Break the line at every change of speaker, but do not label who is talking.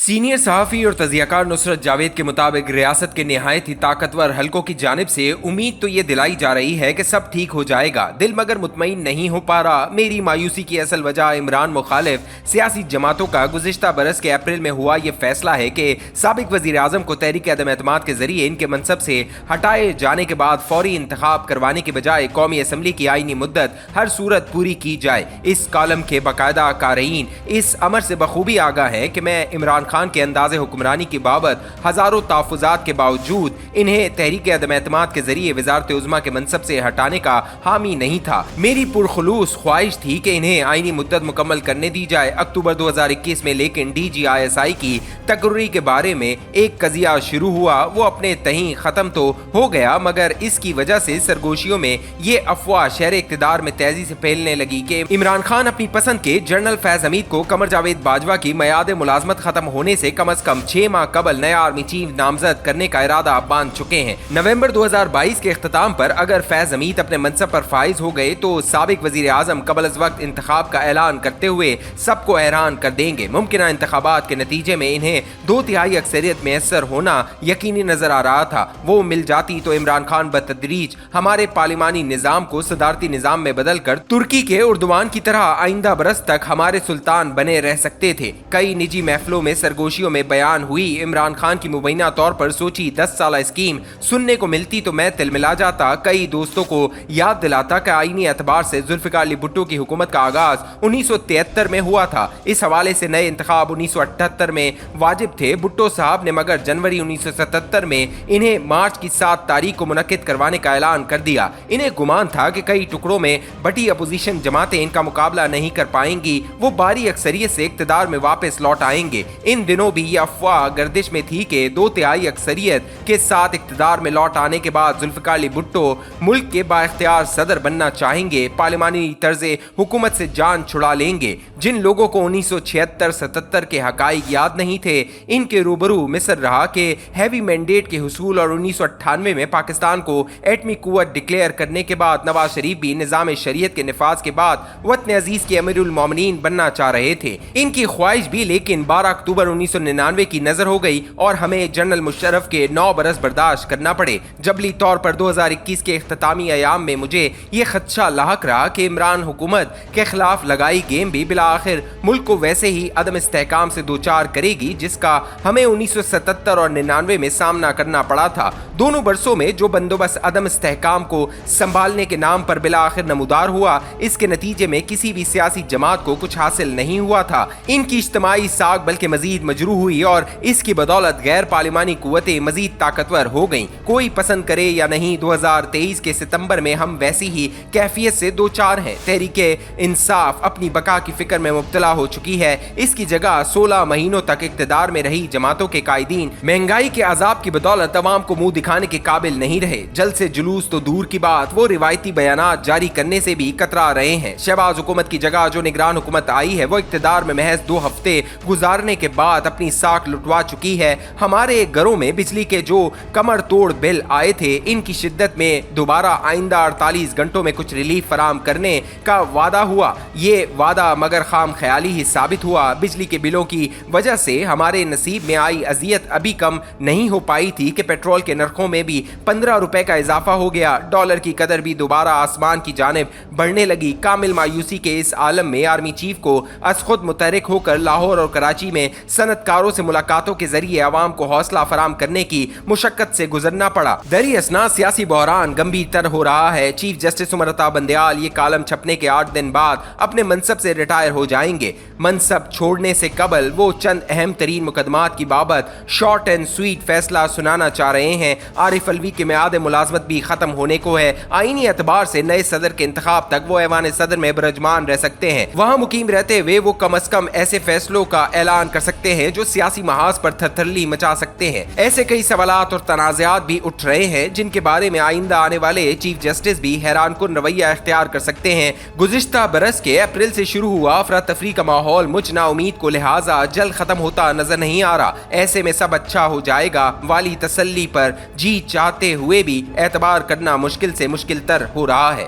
Senior सहाफ़ी और तज़ियाकार नुसरत जावेद के मुताबिक रियासत के निहायत ही ताकतवर हलकों की जानिब से उम्मीद तो ये दिलाई जा रही है कि सब ठीक हो जाएगा, दिल मगर मुतमईन नहीं हो पा रहा। मेरी मायूसी की असल वजह इमरान मुखालिफ सियासी जमातों का गुज़िश्ता बरस के अप्रैल में हुआ ये फैसला है कि साबिक वज़ीर आज़म को तहरीक अदम एतमाद के जरिए इनके मनसब से हटाए जाने के बाद फौरी इंतखाब करवाने के बजाय कौमी असम्बली की आईनी मुद्दत हर सूरत पूरी की जाए। इस कॉलम के बाकायदा कारईन इस अमर से बखूबी आगाह है कि मैं इमरान खान के अंदाज़े हुक्मरानी की बाबत हजारों तहफ़्फ़ुज़ात के बावजूद इन्हें तहरीक अदम एतमाद के जरिए वज़ारत उज़्मा के मनसब से हटाने का हामी नहीं था। मेरी पुरखुलूस ख्वाहिश थी कि इन्हें आईनी मुद्दत मुकम्मल करने दी जाए। अक्टूबर 2021 में लेकिन DGISI की तकर्री के बारे में एक कज़िया शुरू हुआ, वो अपने तहीं ख़त्म तो हो गया मगर इसकी वजह से सरगोशियों में ये अफवाह शहर इक़्तिदार में तेजी से फैलने लगी कि इमरान खान अपनी पसंद के जनरल फैज़ हमीद को कमर जावेद बाजवा की मयाद मुलाजमत खत्म होने से कम अज कम 6 माह कबल नया आर्मी चीफ नामजद करने का इरादा बांध चुके हैं। नवंबर 2022 के इख्तिताम पर अगर फैज हमीद अपने मनसब पर फाइज हो गए तो साबिक वजीर आजम कबल अज वक्त इंतखाब का ऐलान करते हुए सबको हैरान कर देंगे। मुमकिन इंतखाबात के नतीजे में इन्हें 2/3 अक्सरियत मैसर होना यकीनी नजर आ रहा था। वो मिल जाती तो इमरान खान बतदरीज हमारे पार्लिमानी निजाम को सदारती निजाम में बदल कर तुर्की के उर्दुवान की तरह आइंदा बरस तक हमारे सुल्तान बने रह सकते थे। कई निजी महफिलों में सरगोशियों में बयान हुई इमरान खान की मुबैना तौर पर सोची 10 साला स्कीम सुनने को मिलती तो मैं तिलमिला जाता। कई दोस्तों को याद दिलाता कि आईनी एतबार से जुल्फ़िकार अली भुट्टो की हुकूमत का आगाज 1973 में हुआ था। इस हवाले से नए इंतखाब 1978 में वाजिब थे। भुट्टो साहब ने मगर जनवरी 1977 में इन्हें मार्च की 7 तारीख को मुनक्किद करवाने का ऐलान कर दिया। इन्हें गुमान था कि कई टुकड़ों में बटी अपोजिशन जमातें इनका मुकाबला नहीं कर पाएंगी, वो बारी अक्सरियत से इक़्तिदार में वापस लौट आएंगे। इन दिनों भी ये अफवाह गर्दिश में थी कि 2/3 अक्सरियत के साथ इक़्तिदार में लौट आने के बाद जुल्फ़िकार अली भुट्टो मुल्क के बाइख्तियार सदर बनना चाहेंगे, पार्लिमानी तर्ज़े हुकूमत से जान छुड़ा लेंगे। जिन लोगों को 1976-77 के हकाइक याद नहीं थे, इनके रूबरू मिस्र रहा कि हैवी मैंडेट के हुसूल और 1998 में पाकिस्तान को एटमी कुव्वत डिक्लेयर करने के बाद नवाज शरीफ भी निज़ाम शरीयत के निफाज के बाद वतन अजीज के अमीरुल मोमिनीन बनना चाह रहे थे। इनकी ख्वाहिश भी लेकिन 12 अक्टूबर 1999 की नजर हो गई और हमें जनरल मुशर्रफ के 9 बरस बर्दाश्त करना पड़े। जबली तौर पर 2021 के इख्तितामी अयाम में मुझे ये खदशा लाहक रहा कि इमरान हुकूमत के खिलाफ लगाई गेम भी बिला आखिर मुल्क को वैसे ही अदम इस्तेहकाम से दो चार करेगी जिसका हमें 1977 और 99 में सामना करना पड़ा था। दोनों बरसों में जो बंदोबस्त अदम इस्तेहकाम को संभालने के नाम पर बिला आखिर नमूदार हुआ, इसके नतीजे में किसी भी सियासी जमात को कुछ हासिल नहीं हुआ था। इनकी इज्तिमाई साख बल्कि मजीद मजरू हुई और इसकी बदौलत गैर पार्लिमानी कुव्वतें मजीद ताकतवर हो गईं। कोई पसंद करे या नहीं, 2023 के सितंबर में हम वैसी ही कैफियत से दो चार हैं। तहरीके इंसाफ अपनी बका की फिक्र में मुब्तला हो चुकी है। इसकी जगह 16 महीनों तक इक्तदार में रही जमातों के कायदीन महंगाई के अजाब की बदौलत अवाम को मुंह दिखाने के काबिल नहीं रहे। जल्द से जुलूस तो दूर की बात, वो रिवायती बयानात जारी करने से भी कतरा रहे हैं। शहबाज हुकूमत की जगह जो निगरान हुकूमत आई है, वो इक्तदार में महज 2 हफ्ते गुजारने के बाद अपनी साख लुटवा चुकी है। हमारे घरों में बिजली के जो कमर तोड़ बिल आए थे, इनकी शिद्दत में दोबारा आइंदा 48 घंटों में कुछ रिलीफ फराम करने का वादा हुआ। ये वादा मगर खाम ख्याली ही साबित हुआ। बिजली के बिलों की वजह से हमारे नसीब में आई अजियत अभी कम नहीं हो पाई थी कि पेट्रोल के नरखों में भी 15 रुपए का इजाफा हो गया। डॉलर की कदर भी दोबारा आसमान की जानिब बढ़ने लगी। कामिल मायूसी के इस आलम में आर्मी चीफ को अज खुद मुतहरिक होकर लाहौर और कराची में सनतकारों से मुलाकातों के जरिए आवाम को हौसला फराम करने की मुशक्कत से गुजरना पड़ा। दरी असना सियासी बहरान गंभीर तर हो रहा है। चीफ जस्टिस उमर अता बंदयाल ये कालम छपने के 8 दिन बाद अपने मनसब से रिटायर हो जाएंगे। मनसब छोड़ने से कबल वो चंद अहम तरीन मुकदमात की बाबत शॉर्ट एंड स्वीट फैसला सुनाना चाह रहे हैं। आरिफ अलवी की मियाद मुलाजमत भी खत्म होने को है। आईनी एतबार से नए सदर के इंतखाब तक वो ऐवान सदर में बरजमान रह सकते हैं। वहाँ मुकीम रहते हुए वो कम अज कम ऐसे फैसलों का ऐलान कर सकते हैं जो सियासी महाज पर थरथरली मचा सकते हैं। ऐसे कई सवालात और तनाज़ात भी उठ रहे हैं जिनके बारे में आइंदा आने वाले चीफ जस्टिस भी हैरानकुन रवैया इख्तियार कर सकते हैं। गुज़िश्ता बरस के अप्रैल से शुरू हुआ अफरा तफरी का माहौल मुझ ना उम्मीद को लिहाजा जल्द खत्म होता नजर नहीं आ रहा। ऐसे में सब अच्छा हो जाएगा वाली तसल्ली पर जी चाहते हुए भी एतबार करना मुश्किल से मुश्किल तर हो रहा है।